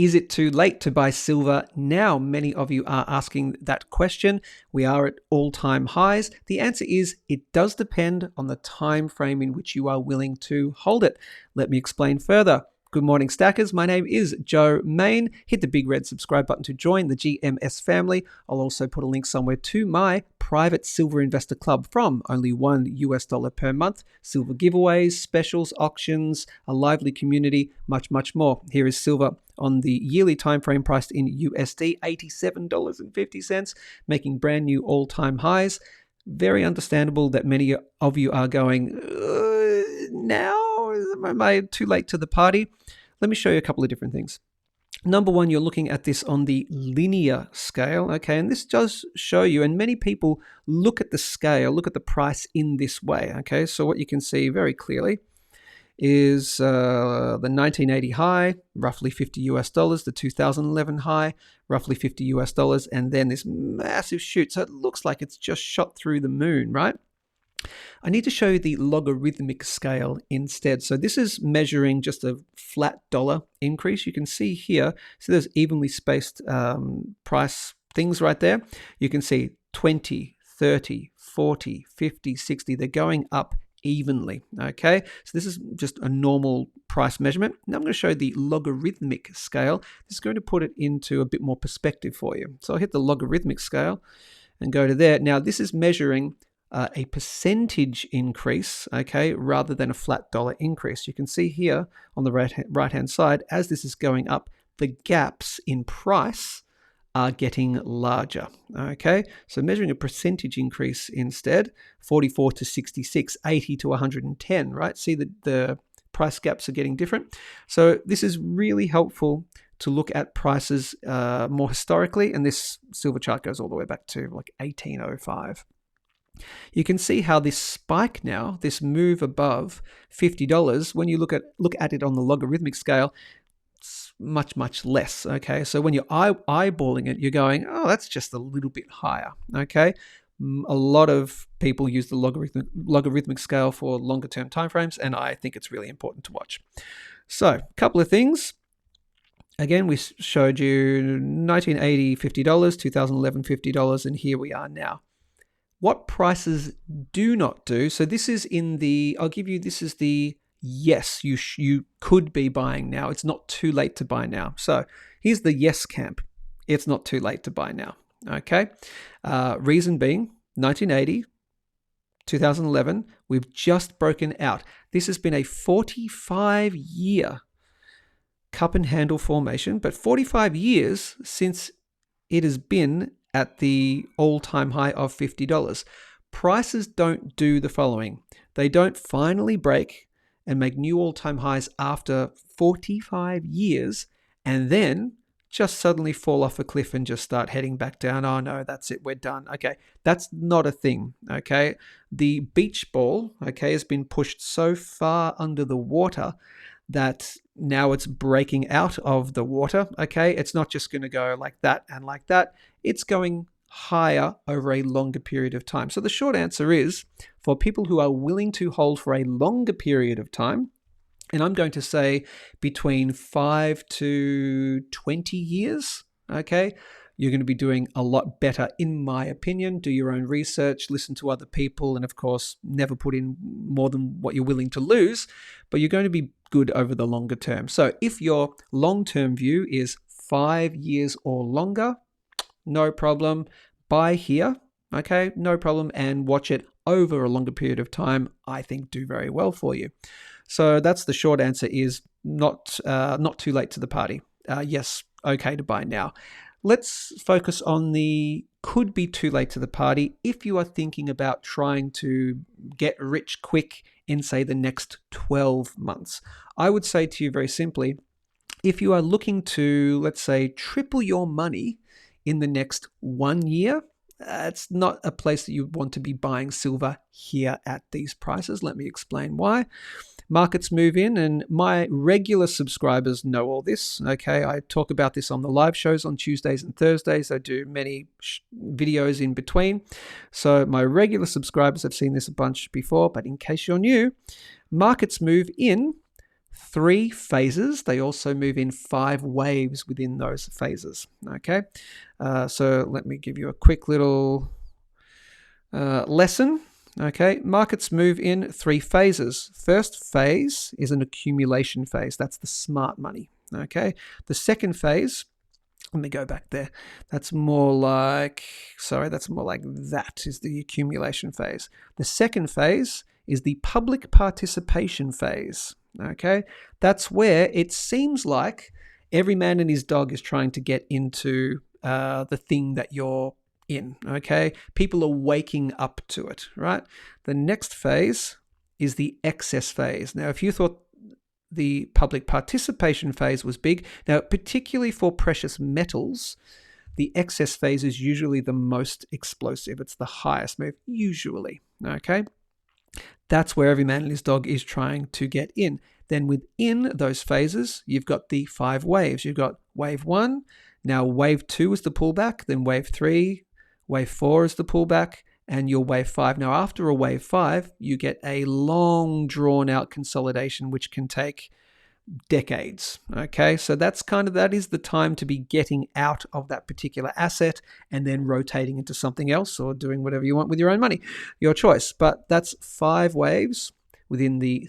Is it too late to buy silver now? Many of you are asking that question. We are at all-time highs. The answer is it does depend on the time frame in which you are willing to hold it. Let me explain further. Good morning, Stackers. My name is Joe Main. Hit the big red subscribe button to join the GMS family. I'll also put a link somewhere to my private silver investor club from only $1 per month. Silver giveaways, specials, auctions, a lively community, much, much more. Here is silver on the yearly time frame priced in USD, $87.50, making brand new all-time highs. Very understandable that many of you are going, now? Am I too late to the party? Let me show you a couple of different things. Number one, you're looking at this on the linear scale, okay? And this does show you, and many people look at the scale, look at the price in this way, okay? So what you can see very clearly is the 1980 high, roughly $50, the 2011 high, roughly $50, and then this massive shoot. So it looks like it's just shot through the moon, right? I need to show you the logarithmic scale instead. So this is measuring just a flat dollar increase. You can see here, so there's evenly spaced price things right there. You can see 20, 30, 40, 50, 60. They're going up evenly, okay? So this is just a normal price measurement. Now I'm going to show the logarithmic scale. This is going to put it into a bit more perspective for you. So I'll hit the logarithmic scale and go to there. Now this is measuring a percentage increase, okay, rather than a flat dollar increase. You can see here on the right-hand side, as this is going up, the gaps in price are getting larger, okay? So measuring a percentage increase instead, 44 to 66, 80 to 110, right? See the price gaps are getting different. So this is really helpful to look at prices more historically, and this silver chart goes all the way back to like 1805. You can see how this spike now, this move above $50, when you look at it on the logarithmic scale, it's much, much less, okay? So when you're eyeballing it, you're going, oh, that's just a little bit higher, okay? A lot of people use the logarithmic scale for longer term timeframes, and I think it's really important to watch. So a couple of things. Again, we showed you 1980, $50, 2011, $50, and here we are now. What prices do not do, so this is this is the yes, you could be buying now. It's not too late to buy now. So here's the yes camp. It's not too late to buy now, okay? Reason being, 1980, 2011, we've just broken out. This has been a 45-year cup and handle formation, but 45 years since it has been at the all-time high of $50. Prices don't do the following. They don't finally break and make new all-time highs after 45 years and then just suddenly fall off a cliff and just start heading back down. Oh no, that's it, we're done. Okay, that's not a thing, okay? The beach ball, okay, has been pushed so far under the water that now it's breaking out of the water, okay? It's not just going to go like that and like that. It's going higher over a longer period of time. So the short answer is, for people who are willing to hold for a longer period of time, and I'm going to say between 5 to 20 years, okay, you're going to be doing a lot better, in my opinion. Do your own research, listen to other people, and of course, never put in more than what you're willing to lose, but you're going to be good over the longer term. So if your long-term view is 5 years or longer, no problem. Buy here, okay, no problem, and watch it over a longer period of time. I think do very well for you. So that's the short answer, is not too late to the party. Yes, okay to buy now. Let's focus on the could be too late to the party if you are thinking about trying to get rich quick in, say, the next 12 months. I would say to you very simply, if you are looking to, let's say, triple your money in the next 1 year, it's not a place that you want to be buying silver here at these prices. Let me explain why. Markets move in, and my regular subscribers know all this, okay? I talk about this on the live shows on Tuesdays and Thursdays. I do many videos in between. So my regular subscribers have seen this a bunch before, but in case you're new, markets move in 3 phases. They also move in 5 waves within those phases. Okay, so let me give you a quick little lesson. Okay, markets move in 3 phases. First phase is an accumulation phase. That's the smart money. Okay, the second phase, let me go back there. That's more like that is the accumulation phase. The second phase is the public participation phase. Okay, that's where it seems like every man and his dog is trying to get into the thing that you're in. Okay, people are waking up to it, right? The next phase is the excess phase. Now, if you thought the public participation phase was big, now particularly for precious metals, the excess phase is usually the most explosive. It's the highest move, usually. Okay, that's where every man and his dog is trying to get in. Then within those phases, you've got the 5 waves. You've got wave 1. Now wave 2 is the pullback. Then wave 3, wave 4 is the pullback, and your wave 5. Now after a wave 5, you get a long drawn out consolidation, which can take decades. Okay, so that is the time to be getting out of that particular asset and then rotating into something else or doing whatever you want with your own money, your choice. But that's 5 waves within the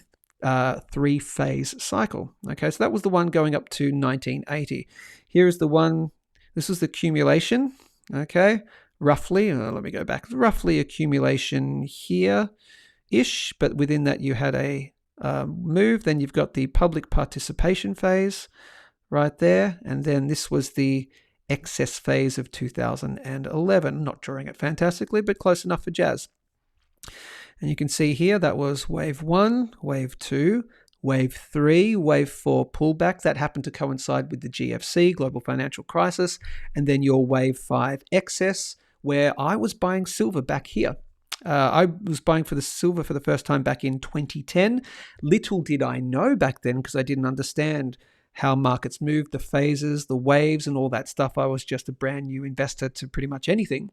3 phase cycle. Okay, so that was the one going up to 1980. Here is the one, this is the accumulation. Okay, roughly, let me go back, roughly accumulation here-ish, but within that you had a move. Then you've got the public participation phase right there, and then this was the excess phase of 2011. Not drawing it fantastically, but close enough for jazz. And you can see here that was wave 1, wave 2, wave 3, wave 4 pullback. That happened to coincide with the GFC, global financial crisis, and then your wave 5 excess, where I was buying silver back here. I was buying for the silver for the first time back in 2010. Little did I know back then, because I didn't understand how markets moved, the phases, the waves, and all that stuff. I was just a brand new investor to pretty much anything.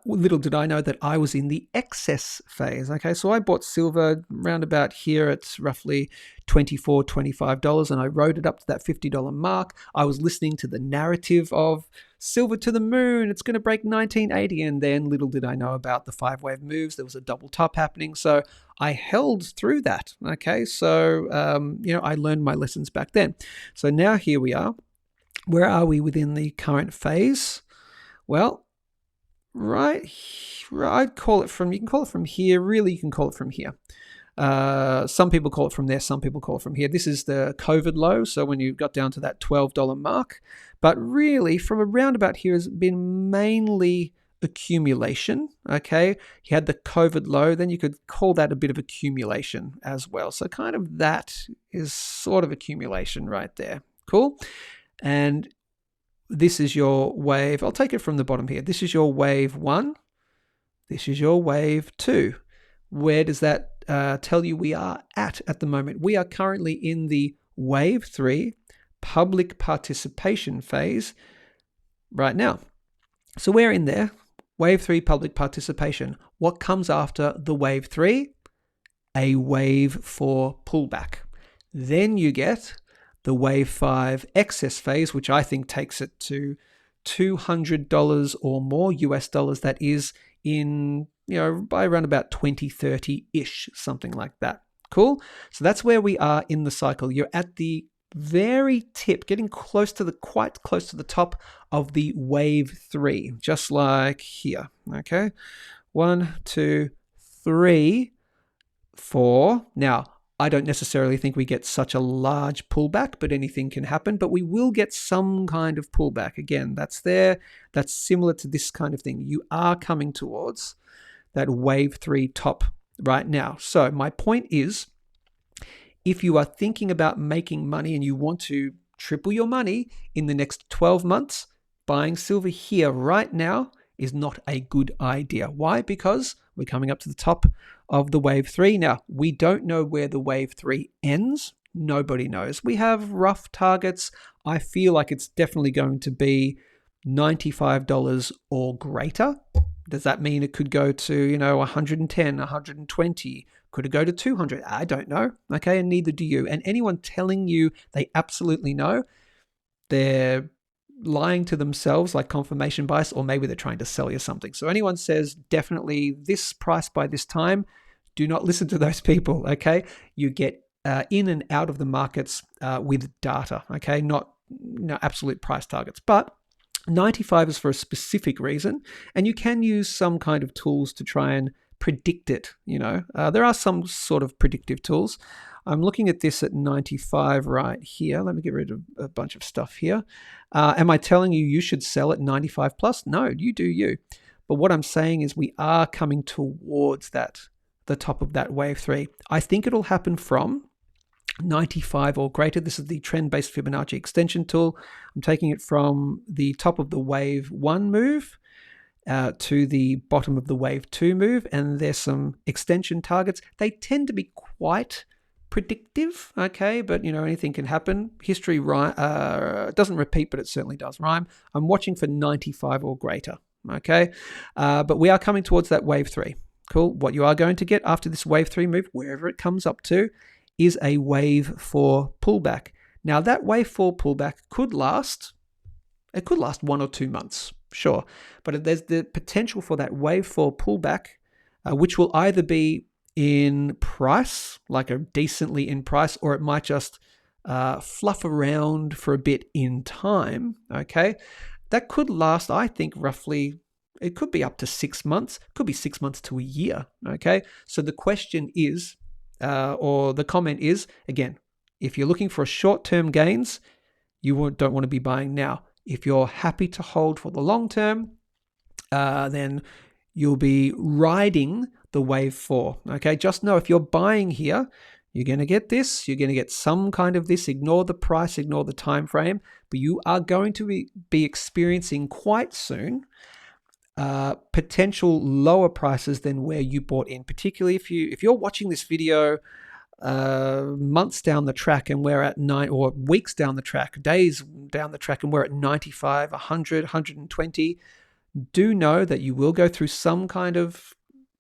Little did I know that I was in the excess phase. Okay, so I bought silver round about here at roughly $24, $25, and I rode it up to that $50 mark. I was listening to the narrative of silver to the moon, it's going to break 1980, and then little did I know about the 5-wave moves. There was a double top happening, so I held through that. Okay, so I learned my lessons back then. So now here we are. Where are we within the current phase? Well, right, I'd call it from, you can call it from here, really you can call it from here. Some people call it from there, some people call it from here. This is the COVID low, so when you got down to that $12 mark. But really, from around about here has been mainly accumulation, okay? You had the COVID low, then you could call that a bit of accumulation as well. So kind of that is sort of accumulation right there. Cool? And this is your wave. I'll take it from the bottom here. This is your wave 1. This is your wave 2. Where does that tell you we are at the moment? We are currently in the wave 3 public participation phase right now. So we're in there. Wave 3 public participation. What comes after the wave 3? A wave 4 pullback. Then you get the wave 5 excess phase, which I think takes it to $200 or more US dollars. That is in, by around about 2030-ish, something like that. Cool? So that's where we are in the cycle. You're at the very tip, getting quite close to the top of the wave 3, just like here. Okay? 1, 2, 3, 4. Now, I don't necessarily think we get such a large pullback, but anything can happen. But we will get some kind of pullback. Again, that's there. That's similar to this kind of thing. You are coming towards that wave 3 top right now. So my point is, if you are thinking about making money and you want to triple your money in the next 12 months, buying silver here right now is not a good idea. Why? Because we're coming up to the top of the wave 3. Now, we don't know where the wave 3 ends. Nobody knows. We have rough targets. I feel like it's definitely going to be $95 or greater. Does that mean it could go to, 110, 120, Could it go to 200? I don't know. Okay, and neither do you. And anyone telling you they absolutely know, they're lying to themselves, like confirmation bias, or maybe they're trying to sell you something. So anyone says definitely this price by this time, do not listen to those people. Okay, you get in and out of the markets with data. Okay, not absolute price targets, but 95 is for a specific reason, and you can use some kind of tools to try and predict it. There are some sort of predictive tools. I'm looking at this at 95 right here. Let me get rid of a bunch of stuff here. Am I telling you should sell at 95 plus? No, you do you. But what I'm saying is we are coming towards the top of that wave 3. I think it'll happen from 95 or greater. This is the trend-based Fibonacci extension tool. I'm taking it from the top of the wave 1 move to the bottom of the wave 2 move, and there's some extension targets. They tend to be quite predictive, okay, but anything can happen. History doesn't repeat, but it certainly does rhyme. I'm watching for 95 or greater, okay, but we are coming towards that wave 3. Cool. What you are going to get after this wave 3 move, wherever it comes up to, is a wave 4 pullback. Now that wave 4 pullback could last 1 or 2 months, sure, but there's the potential for that wave 4 pullback, which will either be in price, like a decently in price, or it might just fluff around for a bit in time, okay? That could last, I think, roughly, it could be up to 6 months, could be 6 months to a year, okay? So the question is, or the comment is, again, if you're looking for short-term gains, you don't want to be buying now. If you're happy to hold for the long term, then you'll be riding the wave 4. Okay, just know if you're buying here, you're going to get this, you're going to get some kind of this, ignore the price, ignore the time frame, but you are going to be experiencing quite soon potential lower prices than where you bought in, particularly if you're watching this video months down the track and we're at 9, or weeks down the track, days down the track and we're at 95, 100, 120, do know that you will go through some kind of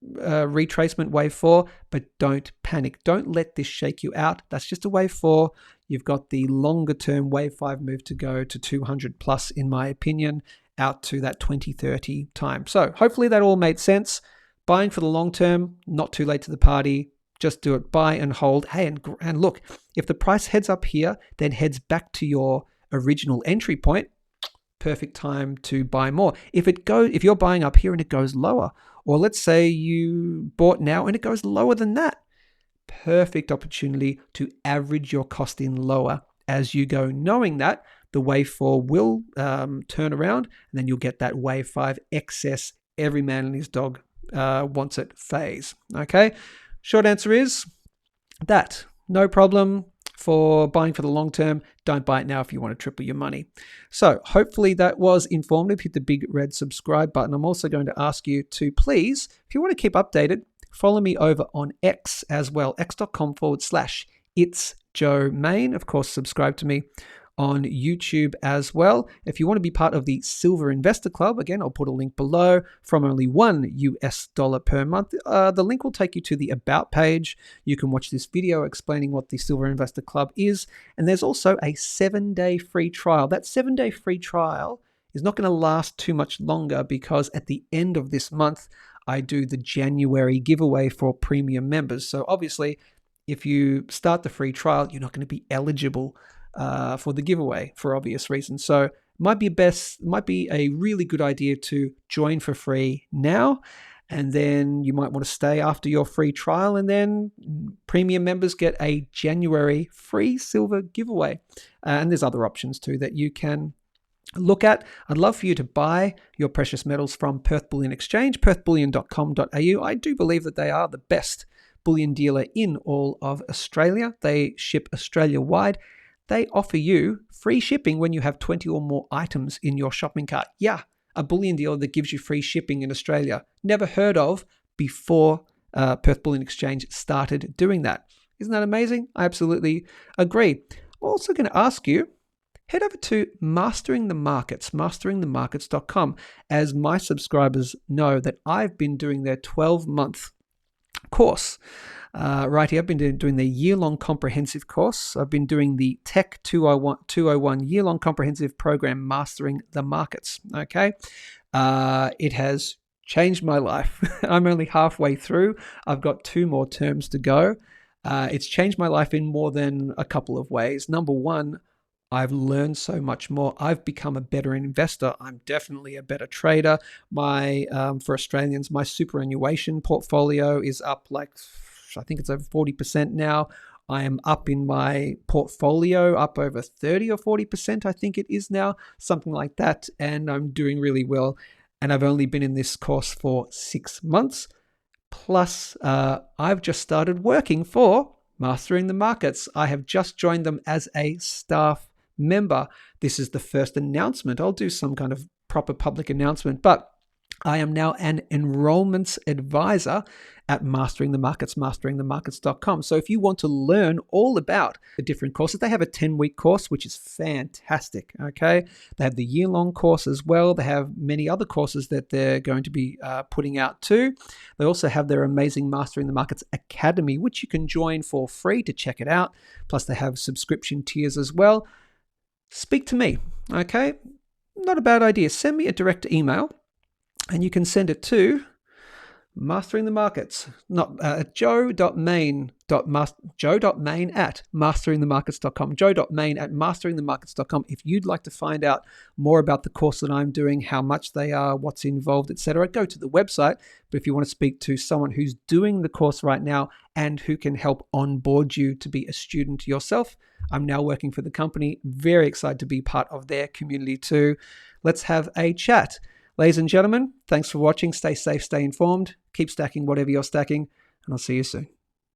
retracement wave 4, but don't panic. Don't let this shake you out. That's just a wave 4. You've got the longer term wave 5 move to go to 200 plus, in my opinion, out to that 2030 time. So hopefully that all made sense. Buying for the long term, not too late to the party. Just do it, buy and hold. Hey, and look, if the price heads up here, then heads back to your original entry point, perfect time to buy more. If you're buying up here and it goes lower, or let's say you bought now and it goes lower than that, perfect opportunity to average your cost in lower as you go, knowing that the wave 4 will turn around, and then you'll get that wave 5 excess, every man and his dog wants it phase. Okay, short answer is that no problem for buying for the long term. Don't buy it now if you want to triple your money. So hopefully that was informative. Hit the big red subscribe button. I'm also going to ask you to please, if you want to keep updated, follow me over on X as well, x.com/It's Joe Main. Of course, subscribe to me on YouTube as well. If you want to be part of the Silver Investor Club, again, I'll put a link below, from only $1 per month. The link will take you to the About page. You can watch this video explaining what the Silver Investor Club is. And there's also a 7-day free trial. That 7-day free trial is not going to last too much longer, because at the end of this month, I do the January giveaway for premium members. So obviously, if you start the free trial, you're not going to be eligible for the giveaway for obvious reasons. So might be a really good idea to join for free now, and then you might want to stay after your free trial, and then premium members get a January free silver giveaway. And there's other options too that you can look at. I'd love for you to buy your precious metals from Perth Bullion Exchange, perthbullion.com.au. I do believe that they are the best bullion dealer in all of Australia. They ship Australia-wide. They offer you free shipping when you have 20 or more items in your shopping cart. Yeah, a bullion dealer that gives you free shipping in Australia. Never heard of before Perth Bullion Exchange started doing that. Isn't that amazing? I absolutely agree. I'm also going to ask you, head over to Mastering the Markets, masteringthemarkets.com. As my subscribers know that I've been doing their 12-month course Right here, I've been doing the year-long comprehensive course. I've been doing the Tech 201 year-long comprehensive program, Mastering the Markets. Okay, it has changed my life. I'm only halfway through. I've got 2 more terms to go. It's changed my life in more than a couple of ways. Number one, I've learned so much more. I've become a better investor. I'm definitely a better trader. For Australians, my superannuation portfolio is up I think it's over 40% now. I am up in my portfolio, up over 30 or 40%, I think it is now, something like that. And I'm doing really well. And I've only been in this course for 6 months. Plus, I've just started working for Mastering the Markets. I have just joined them as a staff member. This is the first announcement. I'll do some kind of proper public announcement, but I am now an enrollments advisor at Mastering the Markets, masteringthemarkets.com. So if you want to learn all about the different courses, they have a 10-week course, which is fantastic, okay? They have the year-long course as well. They have many other courses that they're going to be putting out too. They also have their amazing Mastering the Markets Academy, which you can join for free to check it out. Plus, they have subscription tiers as well. Speak to me, okay? Not a bad idea. Send me a direct email, and you can send it to Mastering the Markets, joe.main at masteringthemarkets.com, joe.main@masteringthemarkets.com. If you'd like to find out more about the course that I'm doing, how much they are, what's involved, etc., go to the website. But if you want to speak to someone who's doing the course right now and who can help onboard you to be a student yourself, I'm now working for the company. Very excited to be part of their community too. Let's have a chat. Ladies and gentlemen, thanks for watching. Stay safe, stay informed, keep stacking whatever you're stacking, and I'll see you soon.